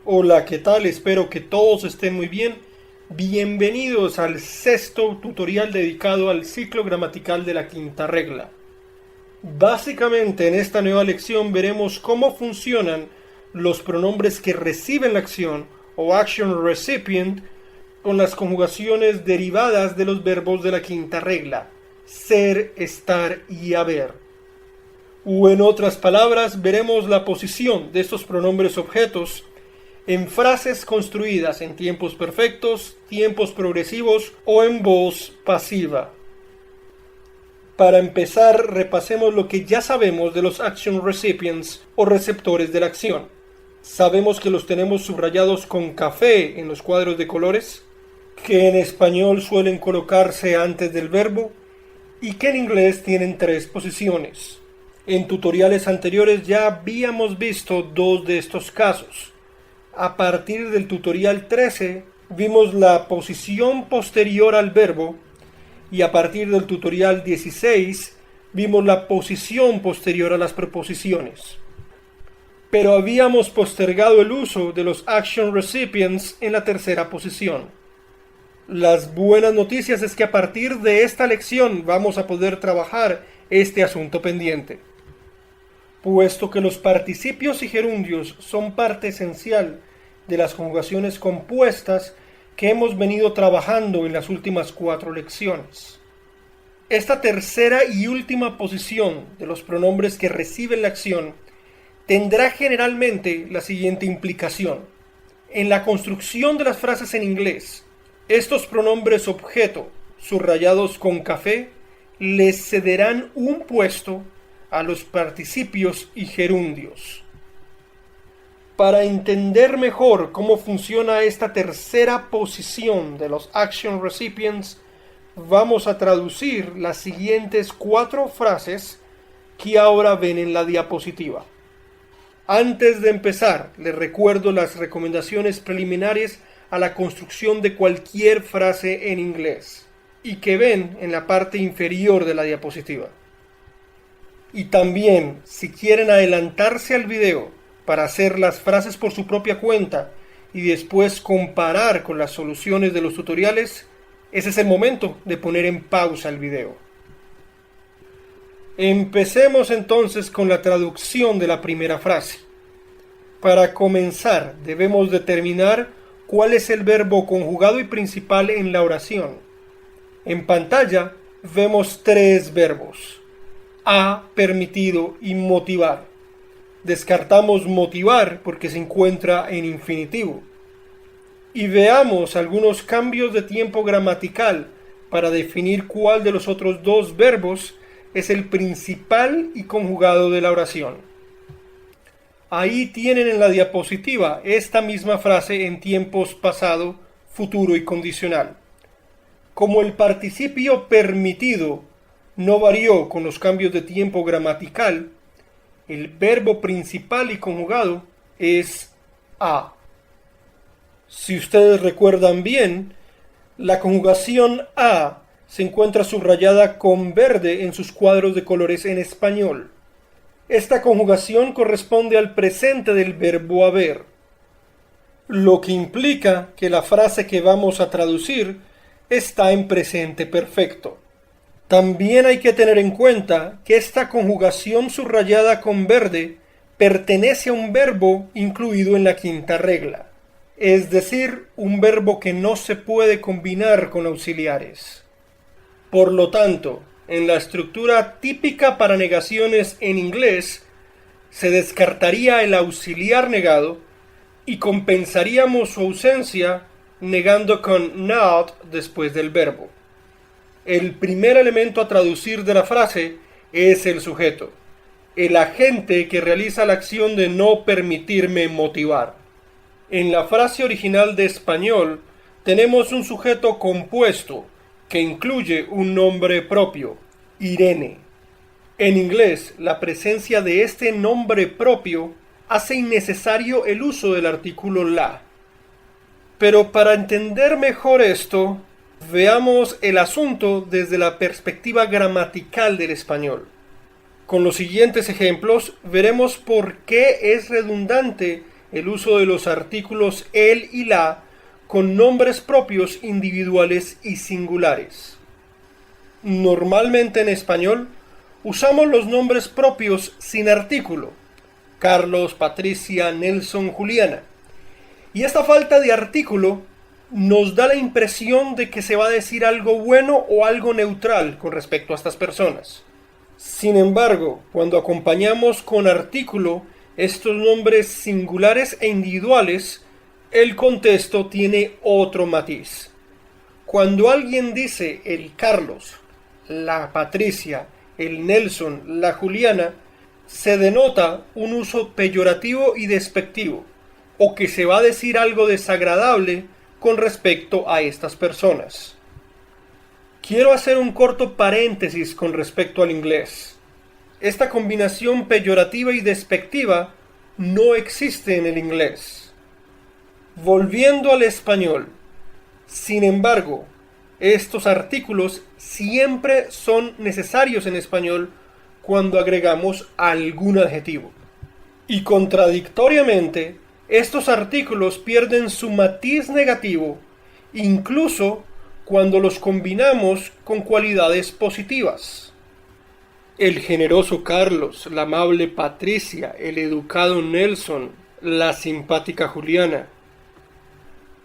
Hola, ¿qué tal? Espero que todos estén muy bien. Bienvenidos al sexto tutorial dedicado al ciclo gramatical de la quinta regla. Básicamente en esta nueva lección veremos cómo funcionan los pronombres que reciben la acción o action recipient con las conjugaciones derivadas de los verbos de la quinta regla: ser, estar y haber. O en otras palabras, veremos la posición de estos pronombres objetos en frases construidas en tiempos perfectos, tiempos progresivos o en voz pasiva. Para empezar, repasemos lo que ya sabemos de los action recipients o receptores de la acción. Sabemos que los tenemos subrayados con café en los cuadros de colores, que en español suelen colocarse antes del verbo y que en inglés tienen 3 posiciones. En tutoriales anteriores ya habíamos visto 2 de estos casos. A partir del tutorial 13 vimos la posición posterior al verbo y a partir del tutorial 16 vimos la posición posterior a las preposiciones. Pero habíamos postergado el uso de los action recipients en la tercera posición. Las buenas noticias es que a partir de esta lección vamos a poder trabajar este asunto pendiente. Puesto que los participios y gerundios son parte esencial de las conjugaciones compuestas que hemos venido trabajando en las últimas 4 lecciones. Esta tercera y última posición de los pronombres que reciben la acción tendrá generalmente la siguiente implicación. En la construcción de las frases en inglés, estos pronombres objeto subrayados con café les cederán un puesto a los participios y gerundios. Para entender mejor cómo funciona esta tercera posición de los action recipients, vamos a traducir las siguientes 4 frases que ahora ven en la diapositiva. Antes de empezar, les recuerdo las recomendaciones preliminares a la construcción de cualquier frase en inglés y que ven en la parte inferior de la diapositiva. Y también, si quieren adelantarse al video para hacer las frases por su propia cuenta y después comparar con las soluciones de los tutoriales, ese es el momento de poner en pausa el video. Empecemos entonces con la traducción de la primera frase. Para comenzar, debemos determinar cuál es el verbo conjugado y principal en la oración. En pantalla vemos 3 verbos: ha, permitido y motivar. Descartamos motivar porque se encuentra en infinitivo. Y veamos algunos cambios de tiempo gramatical para definir cuál de los otros 2 verbos es el principal y conjugado de la oración. Ahí tienen en la diapositiva esta misma frase en tiempos pasado, futuro y condicional. Como el participio permitido no varió con los cambios de tiempo gramatical, el verbo principal y conjugado es ha. Si ustedes recuerdan bien, la conjugación ha se encuentra subrayada con verde en sus cuadros de colores en español. Esta conjugación corresponde al presente del verbo haber, lo que implica que la frase que vamos a traducir está en presente perfecto. También hay que tener en cuenta que esta conjugación subrayada con verde pertenece a un verbo incluido en la quinta regla, es decir, un verbo que no se puede combinar con auxiliares. Por lo tanto, en la estructura típica para negaciones en inglés, se descartaría el auxiliar negado y compensaríamos su ausencia negando con not después del verbo. El primer elemento a traducir de la frase es el sujeto, el agente que realiza la acción de no permitirme motivar. En la frase original de español tenemos un sujeto compuesto que incluye un nombre propio, Irene. En inglés, la presencia de este nombre propio hace innecesario el uso del artículo la. Pero para entender mejor esto, veamos el asunto desde la perspectiva gramatical del español. Con los siguientes ejemplos veremos por qué es redundante el uso de los artículos el y la con nombres propios individuales y singulares. Normalmente en español usamos los nombres propios sin artículo: Carlos, Patricia, Nelson, Juliana. Y esta falta de artículo nos da la impresión de que se va a decir algo bueno o algo neutral con respecto a estas personas. Sin embargo, cuando acompañamos con artículo estos nombres singulares e individuales, el contexto tiene otro matiz. Cuando alguien dice el Carlos, la Patricia, el Nelson, la Juliana, se denota un uso peyorativo y despectivo, o que se va a decir algo desagradable con respecto a estas personas. Quiero hacer un corto paréntesis con respecto al inglés. Esta combinación peyorativa y despectiva no existe en el inglés. Volviendo al español, sin embargo, estos artículos siempre son necesarios en español cuando agregamos algún adjetivo. Y contradictoriamente, estos artículos pierden su matiz negativo, incluso cuando los combinamos con cualidades positivas. El generoso Carlos, la amable Patricia, el educado Nelson, la simpática Juliana.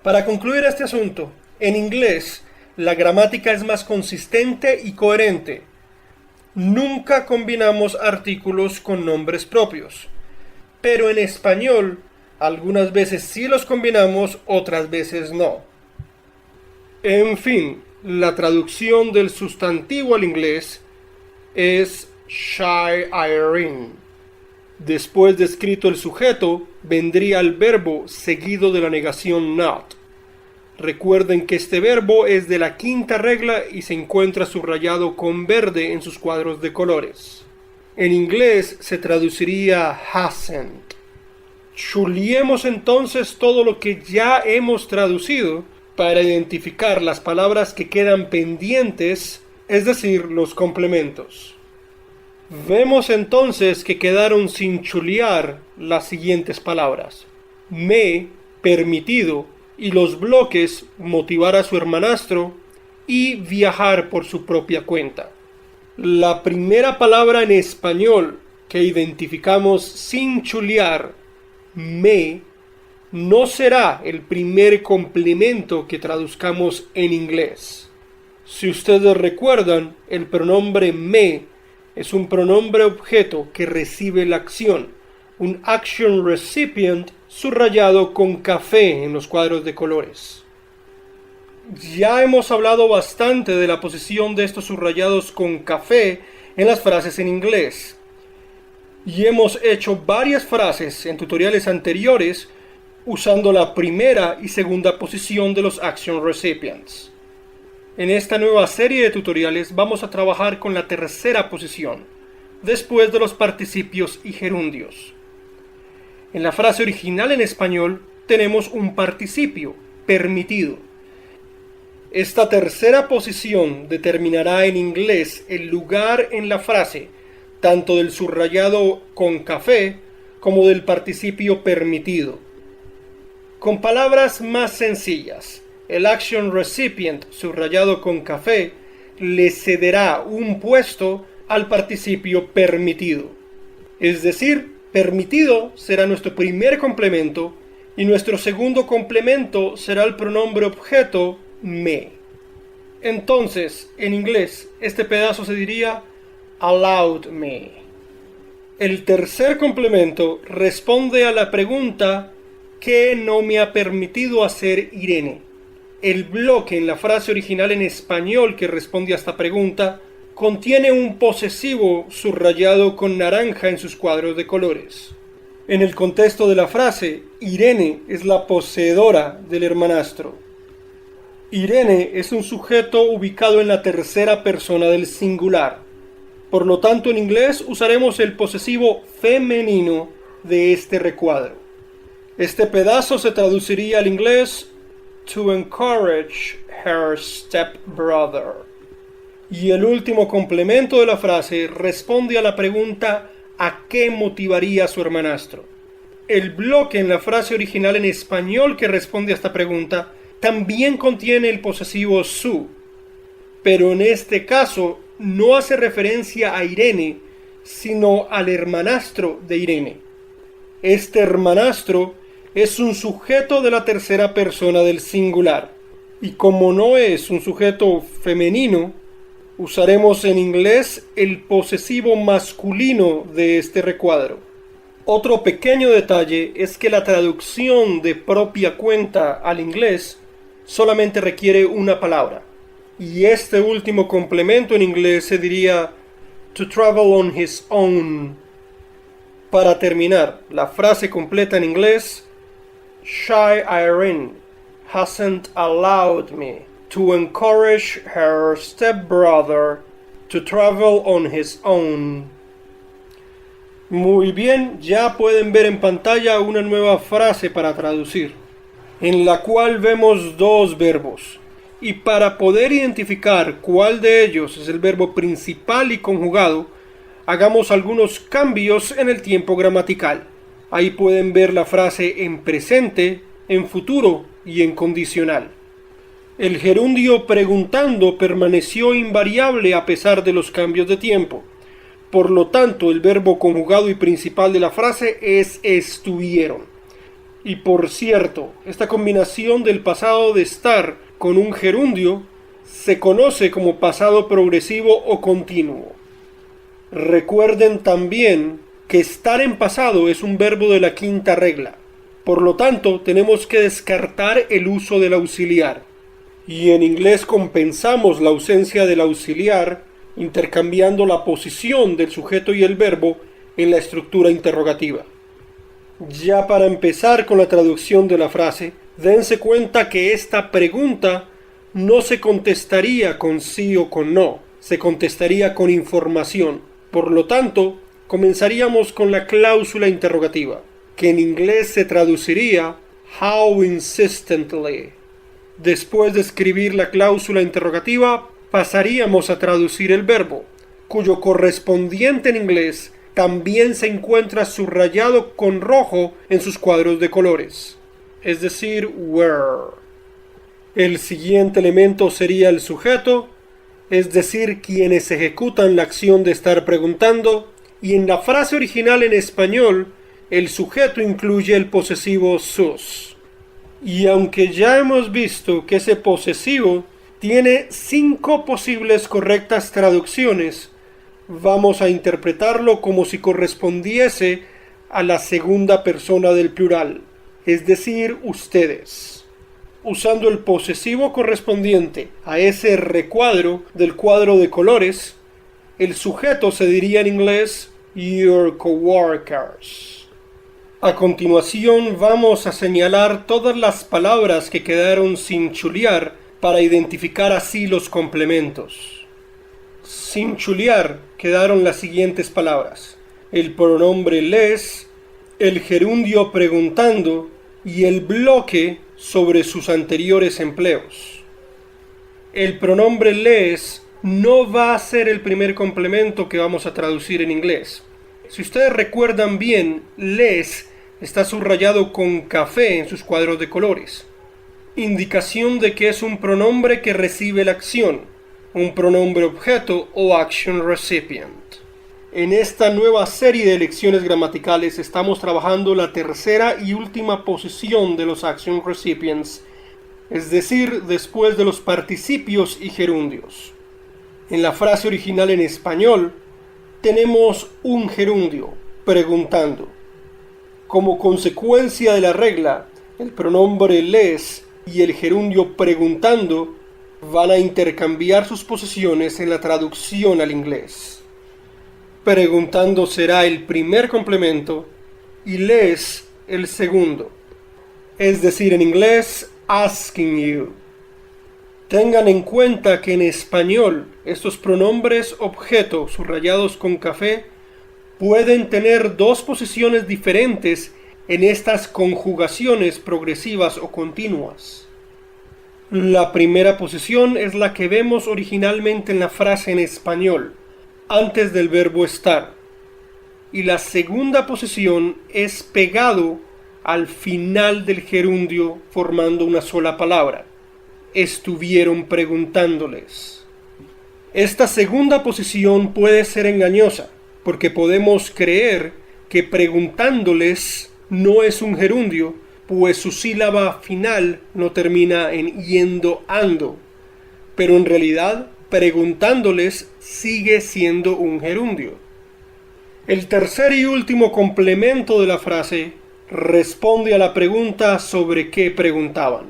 Para concluir este asunto, en inglés la gramática es más consistente y coherente. Nunca combinamos artículos con nombres propios, pero en español algunas veces sí los combinamos, otras veces no. En fin, la traducción del sustantivo al inglés es Shy Irene. Después de escrito el sujeto, vendría el verbo seguido de la negación not. Recuerden que este verbo es de la quinta regla y se encuentra subrayado con verde en sus cuadros de colores. En inglés se traduciría hasn't. Chuliemos entonces todo lo que ya hemos traducido para identificar las palabras que quedan pendientes, es decir, los complementos. Vemos entonces que quedaron sin chulear las siguientes palabras: me, permitido, y los bloques motivar a su hermanastro y viajar por su propia cuenta. La primera palabra en español que identificamos sin chulear, me, no será el primer complemento que traduzcamos en inglés. Si ustedes recuerdan, el pronombre me es un pronombre objeto que recibe la acción, un action recipient subrayado con café en los cuadros de colores. Ya hemos hablado bastante de la posición de estos subrayados con café en las frases en inglés. Y hemos hecho varias frases en tutoriales anteriores usando la primera y segunda posición de los action recipients. En esta nueva serie de tutoriales vamos a trabajar con la tercera posición, después de los participios y gerundios. En la frase original en español tenemos un participio, permitido. Esta tercera posición determinará en inglés el lugar en la frase, tanto del subrayado con café como del participio permitido. Con palabras más sencillas, el action recipient subrayado con café le cederá un puesto al participio permitido. Es decir, permitido será nuestro primer complemento y nuestro segundo complemento será el pronombre objeto me. Entonces, en inglés, este pedazo se diría allowed me. El tercer complemento responde a la pregunta ¿qué no me ha permitido hacer Irene? El bloque en la frase original en español que responde a esta pregunta contiene un posesivo subrayado con naranja en sus cuadros de colores. En el contexto de la frase, Irene es la poseedora del hermanastro. Irene es un sujeto ubicado en la tercera persona del singular. Por lo tanto, en inglés usaremos el posesivo femenino de este recuadro. Este pedazo se traduciría al inglés to encourage her stepbrother. Y el último complemento de la frase responde a la pregunta ¿a qué motivaría a su hermanastro? El bloque en la frase original en español que responde a esta pregunta también contiene el posesivo su, pero en este caso no hace referencia a Irene, sino al hermanastro de Irene. Este hermanastro es un sujeto de la tercera persona del singular, y como no es un sujeto femenino, usaremos en inglés el posesivo masculino de este recuadro. Otro pequeño detalle es que la traducción de propia cuenta al inglés solamente requiere una palabra, y este último complemento en inglés se diría to travel on his own. Para terminar, la frase completa en inglés: Shy Irene hasn't allowed me to encourage her stepbrother to travel on his own. Muy bien, ya pueden ver en pantalla una nueva frase para traducir, en la cual vemos dos verbos. Y para poder identificar cuál de ellos es el verbo principal y conjugado, hagamos algunos cambios en el tiempo gramatical. Ahí pueden ver la frase en presente, en futuro y en condicional. El gerundio preguntando permaneció invariable a pesar de los cambios de tiempo. Por lo tanto, el verbo conjugado y principal de la frase es estuvieron. Y por cierto, esta combinación del pasado de estar con un gerundio se conoce como pasado progresivo o continuo. Recuerden también que estar en pasado es un verbo de la quinta regla. Por lo tanto, tenemos que descartar el uso del auxiliar. Y en inglés compensamos la ausencia del auxiliar intercambiando la posición del sujeto y el verbo en la estructura interrogativa. Ya para empezar con la traducción de la frase, dense cuenta que esta pregunta no se contestaría con sí o con no, se contestaría con información. Por lo tanto, comenzaríamos con la cláusula interrogativa, que en inglés se traduciría how insistently. Después de escribir la cláusula interrogativa, pasaríamos a traducir el verbo, cuyo correspondiente en inglés también se encuentra subrayado con rojo en sus cuadros de colores, es decir, where. El siguiente elemento sería el sujeto, es decir, quienes ejecutan la acción de estar preguntando, y en la frase original en español, el sujeto incluye el posesivo sus. Y aunque ya hemos visto que ese posesivo tiene 5 posibles correctas traducciones, vamos a interpretarlo como si correspondiese a la segunda persona del plural, es decir, ustedes. Usando el posesivo correspondiente a ese recuadro del cuadro de colores, el sujeto se diría en inglés your coworkers. A continuación vamos a señalar todas las palabras que quedaron sin chulear para identificar así los complementos. Sin chulear quedaron las siguientes palabras: el pronombre les, el gerundio preguntando y el bloque sobre sus anteriores empleos. El pronombre les no va a ser el primer complemento que vamos a traducir en inglés. Si ustedes recuerdan bien, les está subrayado con café en sus cuadros de colores, indicación de que es un pronombre que recibe la acción, un pronombre objeto o action recipient. En esta nueva serie de lecciones gramaticales estamos trabajando la tercera y última posición de los action recipients, es decir, después de los participios y gerundios. En la frase original en español tenemos un gerundio, preguntando. Como consecuencia de la regla, el pronombre les y el gerundio preguntando van a intercambiar sus posiciones en la traducción al inglés. Preguntando será el primer complemento y les el segundo, es decir, en inglés, asking you. Tengan en cuenta que en español estos pronombres objeto subrayados con café pueden tener 2 posiciones diferentes en estas conjugaciones progresivas o continuas. La primera posición es la que vemos originalmente en la frase en español, antes del verbo estar. y la segunda posición es pegado al final del gerundio formando una sola palabra. Estuvieron preguntándoles. Esta segunda posición puede ser engañosa, porque podemos creer que preguntándoles no es un gerundio, pues su sílaba final no termina en yendo, ando. Pero en realidad, preguntándoles sigue siendo un gerundio. El tercer y último complemento de la frase responde a la pregunta sobre qué preguntaban.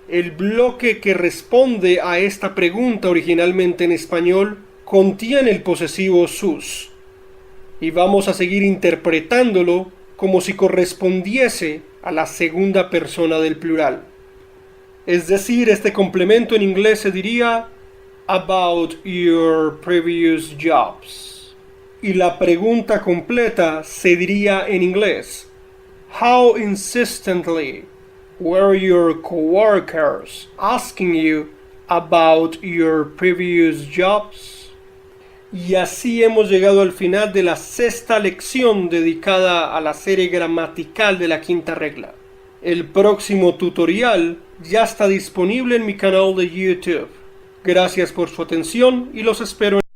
El bloque que responde a esta pregunta originalmente en español contiene el posesivo sus, y vamos a seguir interpretándolo como si correspondiese a la segunda persona del plural. Es decir, este complemento en inglés se diría about your previous jobs. Y la pregunta completa se diría en inglés: How insistently were your coworkers asking you about your previous jobs? Y así hemos llegado al final de la sexta lección dedicada a la serie gramatical de la quinta regla. El próximo tutorial ya está disponible en mi canal de YouTube. Gracias por su atención y los espero en